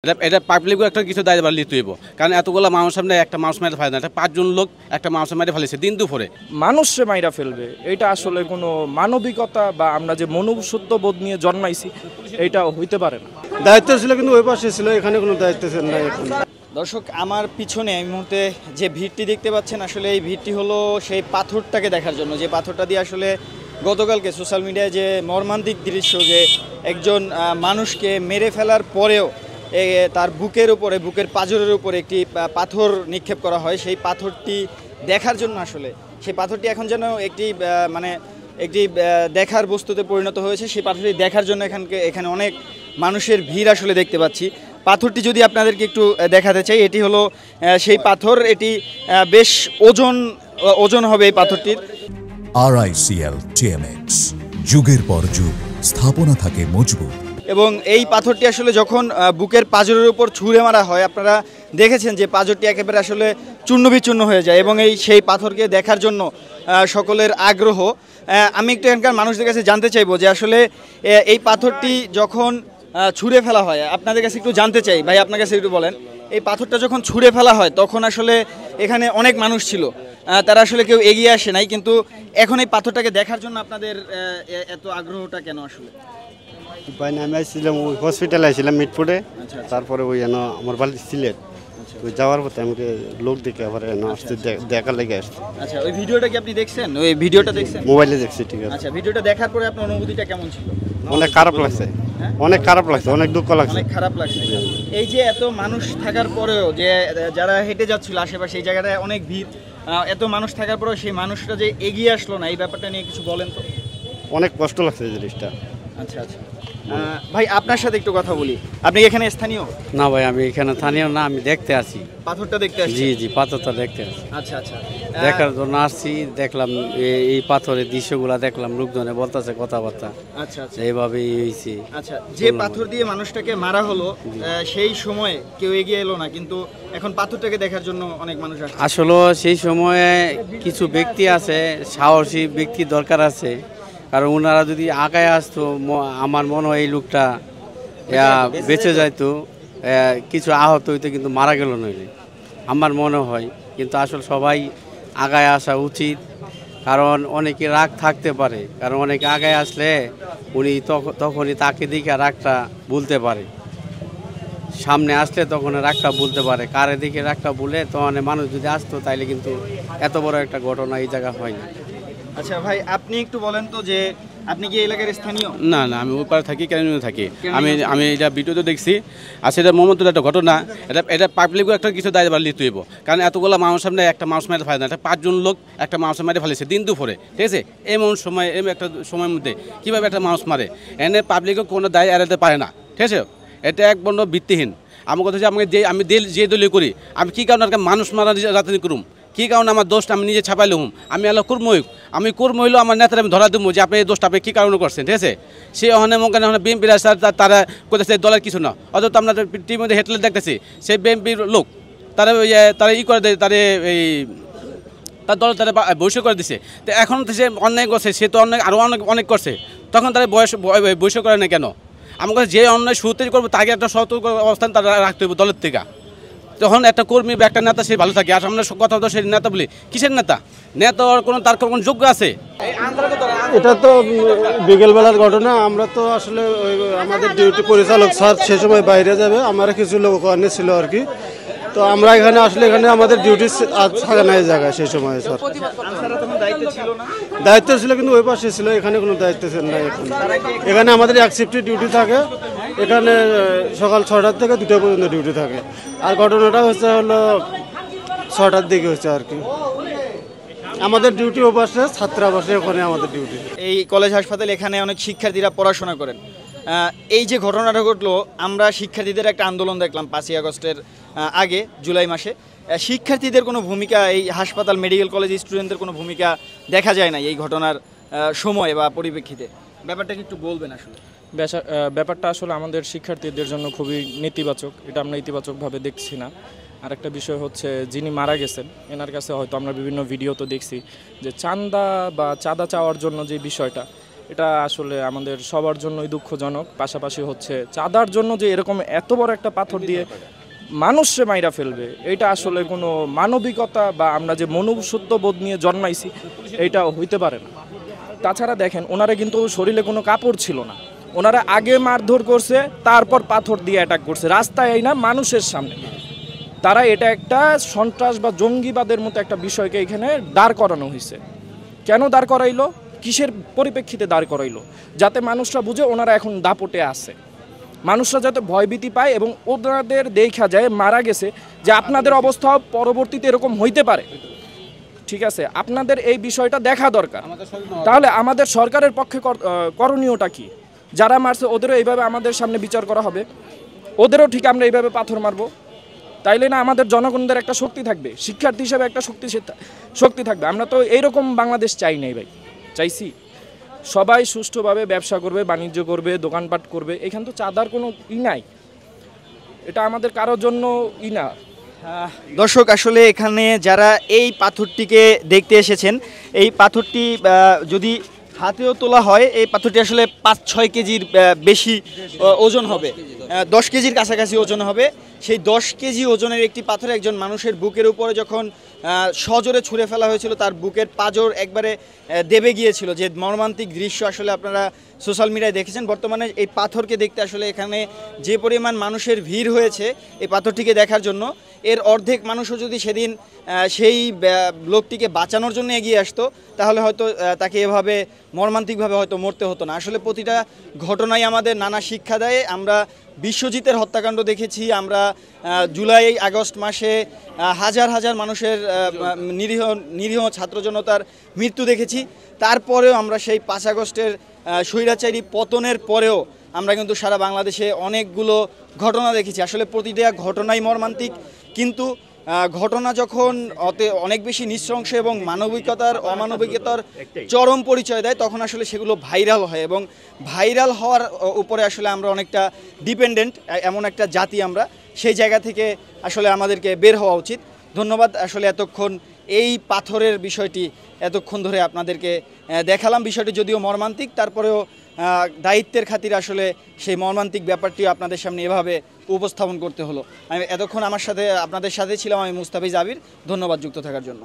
এটা পাবলিকও একটা কিছু দায়িত্ব নিতে হইব, কারণ এতগুলো মানুষ সামনে একটা মানুষ মাইরে ফেলে না, এটা 5 জন লোক একটা মানুষ মাইরে ফেলেছে দিন দুপুরে। মানুষে মাইরা ফেলবে এটা আসলে কোনো মানবিকতা বা আমরা যে মনুষ্যত্ব বোধ নিয়ে জন্মাইছি এটা হইতে পারে না। দায়িত্ব ছিল কিন্তু ওই পাশে ছিল, এখানে কোনো দায়িত্ব নাই এখন। দর্শক, আমার পিছনে এই মুহূর্তে যে ভিড়টি দেখতে পাচ্ছেন, আসলে এই ভিড়টি হলো সেই পাথরটাকে দেখার জন্য, যে পাথরটা দিয়ে আসলে গতকালকে সোশ্যাল মিডিয়ায় যে মর্মান্তিক দৃশ্য, যে একজন মানুষকে মেরে ফেলার পরেও তার বুকের উপরে, বুকের পাঁজরের উপরে একটি পাথর নিক্ষেপ করা হয়, সেই পাথরটি দেখার জন্য আসলে সেই পাথরটি এখন যেন একটি দেখার বস্তুতে পরিণত হয়েছে। সেই পাথরটি দেখার জন্য এখানে অনেক মানুষের ভিড় আসলে দেখতে পাচ্ছি। পাথরটি যদি আপনাদেরকে একটু দেখাতে চাই, এটি হলো সেই পাথর, এটি বেশ ওজন হবে এই পাথরটির। RICL TMX, যুগের পর যুগ স্থাপনা থাকে মজবুত। এবং এই পাথরটি আসলে যখন বুকের পাঁজরের উপর ছুঁড়ে মারা হয়, আপনারা দেখেছেন যে পাঁজরটি একেবারে আসলে চূর্ণবিচূর্ণ হয়ে যায়, এবং সেই পাথরকে দেখার জন্য সকলের আগ্রহ। আমি একটু এখানকার মানুষদের কাছে জানতে চাইবো যে আসলে এই পাথরটি যখন ছুঁড়ে ফেলা হয়, আপনাদের কাছে একটু জানতে চাই ভাই, আপনার কাছে একটু বলেন, এই পাথরটা যখন ছুঁড়ে ফেলা হয় তখন আসলে এখানে অনেক মানুষ ছিল, তারা আসলে কেউ এগিয়ে আসে নাই, কিন্তু এখন এই পাথরটাকে দেখার জন্য আপনাদের এত আগ্রহটা কেন আসলে? উপায় না, আমি আসছিলাম ওই হসপিটালে আসছিলাম মিটফুটে, তারপরে ওই আমার বাড়ি সিলেট, ওই যাওয়ার পথে আমাকে লোক দেখে আবার আসতে দেখার লেগে আসছে। আচ্ছা, ওই ভিডিওটা কি আপনি দেখছেন? ওই ভিডিওটা দেখছেন? মোবাইলে দেখছি, ঠিক আছে। আচ্ছা, ভিডিওটা দেখার পরে আপনার অনুভূতিটা কেমন ছিল? অনেক খারাপ লাগছে, অনেক খারাপ লাগছে, অনেক দুঃখ লাগছে, অনেক খারাপ লাগছে। এই যে এত মানুষ থাকার পরেও, যে যারা হেঁটে যাচ্ছিল আশেপাশে, এই জায়গাটায় অনেক ভিড়, এত মানুষ থাকার পরেও সেই মানুষটা যে এগিয়ে আসলো না, এই ব্যাপারটা নিয়ে কিছু বলেন তো। অনেক কষ্ট লাগছে এই জিনিসটা। আচ্ছা আচ্ছা, ভাই আপনার সাথে একটু কথা বলি, আপনি এখানে স্থানীয়? না ভাই, আমি এখানে স্থানীয় না, আমি দেখতে আসি। পাথরটা দেখতে আসছি? জি জি, পাথরটা দেখতে আসি। আচ্ছা আচ্ছা, দেখার জন্য আসছি, দেখলাম এই পাথরের দৃশ্যগুলা দেখলাম, লোকজনে বলতেছে কথাবার্তা। আচ্ছা আচ্ছা, এইভাবেই হয়েছে। আচ্ছা, যে পাথর দিয়ে মানুষটাকে মারা হলো সেই সময় কেউ এগিয়ে এলো না, কিন্তু এখন পাথরটাকে দেখার জন্য অনেক মানুষ আসছে। আসলে সেই সময়ে কিছু ব্যক্তি আছে, সাহসী ব্যক্তি দরকার আছে, কারণ ওনারা যদি আগায় আসতো, আমার মনে হয় এই লোকটা বেঁচে যাইতো, কিছু আহত হইতো, কিন্তু মারা গেল নইলে আমার মনে হয়। কিন্তু আসলে সবাই আগায় আসা উচিত, কারণ অনেকে রাগ থাকতে পারে, কারণ অনেকে আগায় আসলে উনি তখনই তাকে দিকে রাগটা বলতে পারে, সামনে আসলে তখন রাগটা বলতে পারে, কারে দিকে রাগটা বলে তখন মানুষ যদি আসতো, তাইলে কিন্তু এত বড় একটা ঘটনা এই জায়গা হয় না। আচ্ছা ভাই, আপনি একটু বলেন তো যে আপনি কি এলাকার স্থানীয়? না না, আমি ওই পাড়ে থাকি, কেন থাকি। আমি এটা ভিডিওতে দেখছি, আর সেটা মর্মান্তিক একটা ঘটনা। এটা পাবলিকও একটা কিছু দায়িত্ব নিতে হইব, কারণ এতগুলো মানুষ সামনে একটা মানুষ মাইরে ফেলে না, এটা 5 জন লোক একটা মানুষ মাইরে ফেলেছে দিন দুপুরে, ঠিক আছে। এমন একটা সময়ের মধ্যে কীভাবে একটা মানুষ মারে, এনে পাবলিকও কোনো দায় এড়াতে পারে না, ঠিক আছে। এটা এক বন্ধ ভিত্তিহীন। আমার কথা হচ্ছে, আমি যে দলীয় করি, আমি কী কারণে মানুষ মারা রাজনীতি করুম, কী কারণে আমার দোষটা আমি নিজে ছাপাইলে হুম, আমি আলো আমি কর্ম হইলেও আমার নেতারা আমি ধরা দেবো যে আপনি এই দোষটা আপনি কী কারণে করছেন, ঠিক আছে। সে ওখানে বিএনপির তারা করতেছে দলের কিছু না, অথচ আমরা টিভির মধ্যে হেডলাইন দেখতেছি সেই বিএনপির লোক, তারা করে দেয়, তারা তার দল তারা বৈশ্য করে দিছে। তো এখন সে অন্যায় করছে, সে তো আরও অনেক করছে, তখন তারা বৈশ্য করে না কেন? আমার কাছে যে অন্যায় শুরুতেই করবো তাকে একটা সতর্ক অবস্থান তারা রাখতে হবে দলের থেকে। তখন একটা কর্মী বা একটা নেতা সে ভালো থাকে। আর আমরা কথা তো সেই নেতা বলি, কিসের নেতা? নেতা তার কোনো যোগ্য আছে? এটা তো বিকেলবেলার ঘটনা। আমরা তো আসলে আমাদের ডিউটি পরিচালক স্যার সে সময় বাইরে যাবে, আমরা কিছু লোক ওখানে ছিল আর কি। তো আমরা এখানে আসলে এখানে আমাদের ডিউটি থাকে না এই জায়গায় সেই সময়। স্যার দায়িত্ব ছিল কিন্তু ওই পাশে ছিল, এখানে কোনো দায়িত্ব নাই এখন। এখানে আমাদের এক শিফটে ডিউটি থাকে, এখানে সকাল 6টার থেকে 2টা পর্যন্ত ডিউটি থাকে। আর ঘটনাটা হলো 6টার দিকে হচ্ছে আর কি। আমাদের ডিউটি ও পাশে, ছাত্রাবাসে ওখানে আমাদের ডিউটি। এই কলেজ হাসপাতাল, এখানে অনেক শিক্ষার্থীরা পড়াশোনা করেন। এই যে ঘটনাটা ঘটলো, আমরা শিক্ষার্থীদের একটা আন্দোলন দেখলাম 5ই আগস্টের আগে, জুলাই মাসে। শিক্ষার্থীদের কোনো ভূমিকা, এই হাসপাতাল মেডিকেল কলেজ স্টুডেন্টদের কোনো ভূমিকা দেখা যায় না এই ঘটনার সময় বা পরিপ্রেক্ষিতে। ব্যাপারটা কি একটু বলবেন? আসলে ব্যাপারটা আসলে আমাদের শিক্ষার্থীদের জন্য খুবই নেতিবাচক, এটা আমরা ইতিবাচকভাবে দেখছি না। আরেকটা বিষয় হচ্ছে, যিনি মারা গেছেন এনার কাছে হয়তো আমরা বিভিন্ন ভিডিও তো দেখছি যে চাঁদা চাওয়ার জন্য যে বিষয়টা, এটা আসলে আমাদের সবার জন্যই দুঃখজনক। পাশাপাশি হচ্ছে চাঁদার জন্য যে এরকম এত বড় একটা পাথর দিয়ে মানুষে মাইরা ফেলবে, এটা আসলে কোনো মানবিকতা বা আমরা যে মনুষ্যত্ব বোধ নিয়ে জন্মাইছি এইটা হইতে পারে না। তাছাড়া দেখেন, ওনারা কিন্তু শরীরে কোনো কাপড় ছিল না, ওনারা আগে মারধর করছে, তারপর পাথর দিয়ে অ্যাটাক করছে রাস্তায়, এই না মানুষের সামনে। তারা এটা একটা সন্ত্রাস বা জঙ্গিবাদের মতো একটা বিষয়কে এখানে দাঁড় করানো হয়েছে। কেন দাঁড় করাইলো, কিসের পরিপ্রেক্ষিতে দাঁড় করাইলো? যাতে মানুষরা বুঝে ওনারা এখন দাপটে আছে, মানুষরা যাতে ভয়ভীতি পায় এবং ওনাদের দেখা যায় মারা গেছে, যে আপনাদের অবস্থাও পরবর্তীতে এরকম হইতে পারে। ঠিক আছে, আপনাদের এই বিষয়টা দেখা দরকার। তাহলে আমাদের সরকারের পক্ষে করণীয়টা কি? যারা মারছে ওদেরও এইভাবে আমাদের সামনে বিচার করা হবে, ওদেরও ঠিক আমরা এইভাবে পাথর মারবো, তাইলে না আমাদের জনগণদের একটা শক্তি থাকবে, শিক্ষার্থী হিসেবে একটা শক্তি থাকবে। আমরা তো এইরকম বাংলাদেশ চাই নাই ভাই, চাইছি সবাই সুষ্ঠুভাবে ব্যবসা করবে, বাণিজ্য করবে, দোকানপাট করবে। এখানে তো চাঁদার কোনো নাই, এটা আমাদের কারোর জন্য না। দর্শক, আসলে এখানে যারা এই পাথরটিকে দেখতে এসেছেন, এই পাথরটি যদি হাতেও তোলা হয়, এই পাথরটি আসলে 5-6 কেজির বেশি ওজন হবে, 10 কেজির কাছাকাছি ওজন হবে। সেই 10 কেজি ওজনের একটি পাথর একজন মানুষের বুকের উপরে যখন সজোরে ছুঁড়ে ফেলা হয়েছিল, তার বুকের পাঁজর একবারে দেবে গিয়েছিল। যে মর্মান্তিক দৃশ্য আসলে আপনারা সোশ্যাল মিডিয়ায় দেখেছেন। বর্তমানে এই পাথরকে দেখতে আসলে এখানে যে পরিমাণ মানুষের ভিড় হয়েছে এই পাথরটিকে দেখার জন্য, এর অর্ধেক মানুষও যদি সেদিন সেই লোকটিকে বাঁচানোর জন্য এগিয়ে আসতো, তাহলে হয়তো তাকে এভাবে মর্মান্তিকভাবে হয়তো মরতে হতো না। আসলে প্রতিটা ঘটনাই আমাদের নানা শিক্ষা দেয়। আমরা বিশ্বজিতের হত্যাকাণ্ড দেখেছি, আমরা জুলাই আগস্ট মাসে হাজার হাজার মানুষের নিরীহ ছাত্র জনতার মৃত্যু দেখেছি। তারপরেও আমরা সেই 5 আগস্টের স্বৈরাচারী পতনের পরেও আমরা কিন্তু সারা বাংলাদেশে অনেকগুলো ঘটনা দেখেছি। আসলে প্রতিটা ঘটনাই মর্মান্তিক, কিন্তু ঘটনা যখন অনেক বেশি নৃশংস এবং অমানবিকতার চরম পরিচয় দেয়, তখন আসলে সেগুলো ভাইরাল হয়, এবং ভাইরাল হওয়ার উপরে আসলে আমরা অনেকটা ডিপেন্ডেন্ট, এমন একটা জাতি আমরা। সেই জায়গা থেকে আসলে আমাদেরকে বের হওয়া উচিত। ধন্যবাদ। আসলে এতক্ষণ এই পাথরের বিষয়টি এতক্ষণ ধরে আপনাদেরকে দেখালাম। বিষয়টি যদিও মর্মান্তিক, তারপরেও দায়িত্বের খাতিরে আসলে সেই মর্মান্তিক ব্যাপারটি আপনাদের সামনে এভাবে উপস্থাপন করতে হলো। আমি এতক্ষণ আপনাদের সাথে ছিলাম আমি মুস্তাফিজ আবির। ধন্যবাদ যুক্ত থাকার জন্য।